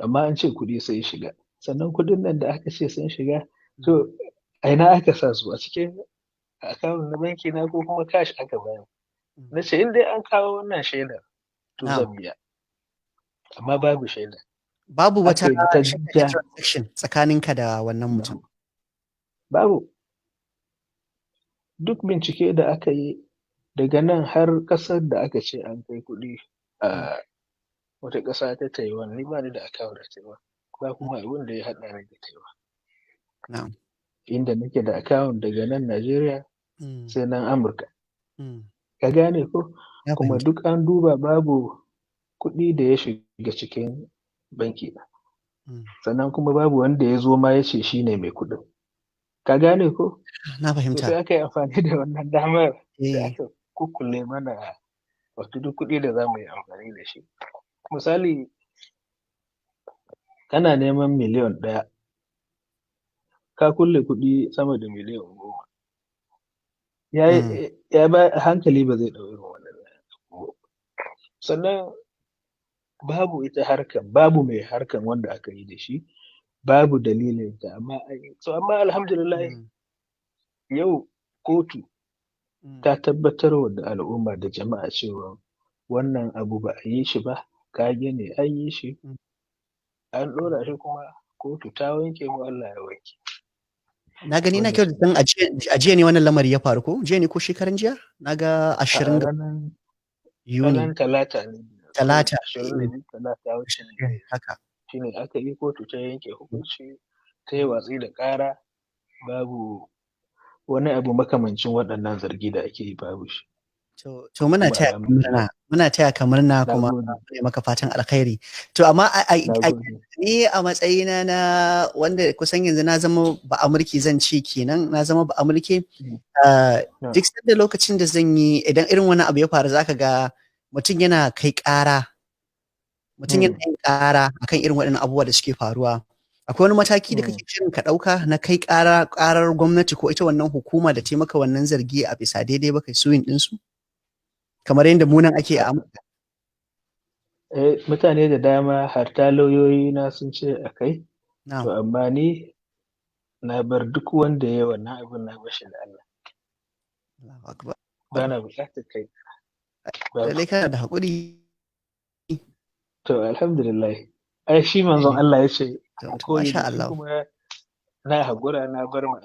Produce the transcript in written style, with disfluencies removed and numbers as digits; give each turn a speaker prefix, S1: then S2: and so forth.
S1: amma an ce kuɗi sai shiga. Sannan kuɗin nan da aka ce sun shiga, to a ina aka sa su? A cikin akawun na banki na ko kuma cash aka bani? Na ce in dai an kawo wannan shaidar to
S2: Na'am.
S1: zan biya. Amma babu shaida.
S2: Babu wata
S1: Aka yi ta
S2: shaida ta
S1: ja,
S2: transaction tsakaninka da wannan mutum.
S1: babu. Duk bincike da aka yi daga nan har ƙasar da aka ce an kai kuɗi
S2: Mm,
S1: a wata ƙasa ta Taiwan, ni ba ni da akawun da Taiwan, ba
S2: mm,
S1: kuma abin da ya haɗa ni da Taiwan.
S2: Na'am.
S1: Inda nake da akawun daga nan Najeriya
S2: Mm,
S1: sai nan Amurka.
S2: mm,
S1: Ka gane ko?
S2: Ya
S1: Kuma
S2: fahimta.
S1: duk an duba babu kuɗi da ya shiga cikin banki na.
S2: Mm,
S1: Sannan kuma babu wanda ya zo ma ya ce shi ne mai kuɗin. Ka gane ko?
S2: Na
S1: To sai
S2: fahimta.
S1: aka yi amfani da wannan damar sai
S2: Eh.
S1: aka kukkule mana wato duk kuɗi da za mu yi amfani da shi. Misali, kana neman miliyan ɗaya, ka kulle kuɗi sama da miliyan goma.
S2: Mm,
S1: Ya ba hankali ba zai ɗau irin wannan abu. Sannan babu ita harkan, babu mai harkan wanda aka yi da shi, babu dalilin ta, amma an yi. So amma alhamdulillah
S2: mm,
S1: yau kotu
S2: mm,
S1: ta tabbatar wa da al'umma da jama'a cewa wannan abu ba a yi shi ba, kage ne an yi shi,
S2: mm,
S1: an ɗora shi
S2: mm.
S1: kuma kotu ta wanke mu, Allah ya wanke.
S2: Na gani na
S1: Wannan
S2: kyau da
S1: shi ne.
S2: san ajiya ne wannan lamari ya faru ko? Jiya ne ko shekaran jiya? Na ga
S1: A
S2: 20 ga
S1: ranar
S2: Yuni.
S1: talata ne, so
S2: Talata.
S1: 22 talata wacce ne
S2: Haka.
S1: shi ne aka yi, kotu ta yanke hukunci, ta yi watsi da ƙara, babu wani abu makamancin waɗannan zargi da ake yi, babu shi.
S2: To muna
S1: Kuma
S2: taya ka murna.
S1: alhamdulillah.
S2: Muna taya ka murna
S1: Na
S2: kuma
S1: gode,
S2: muna maka fatan alkhairi. To amma
S1: na gode.
S2: ni a matsayina na wanda kusan yanzu na zama ba'amurke zan ce kenan, na zama ba'amurke.
S1: Mm,
S2: Duk
S1: na,
S2: sanda lokacin da zan yi idan irin wani abu ya faru zaka ga mutum yana kai ƙara, mutum yana
S1: mm.
S2: yin ƙara akan irin waɗannan abubuwa da suke faruwa. Akwai wani mataki da
S1: Mm.
S2: kake shirin ka ɗauka na kai ƙarar gwamnati ko ita wannan hukuma da ta maka wannan zargi a bisa daidai ba kai suyin ɗinsu? Kamar yadda mu nan ake a Amurka.
S1: Mutane da dama har ta lauyoyi na sun ce a kai, to
S2: Na'am.
S1: amma ni na bar duk wanda ya yi wannan abun, na bar shi da Allah.
S2: Allahu akbar.
S1: Ba na buƙatar kai, babu.
S2: Lallai kana da haƙuri.
S1: To alhamdulillah. Ai shi manzon
S2: Eh,
S1: Allah ya ce
S2: to
S1: koyi
S2: masha
S1: da shi,
S2: Allah.
S1: kuma na haƙura na bar ma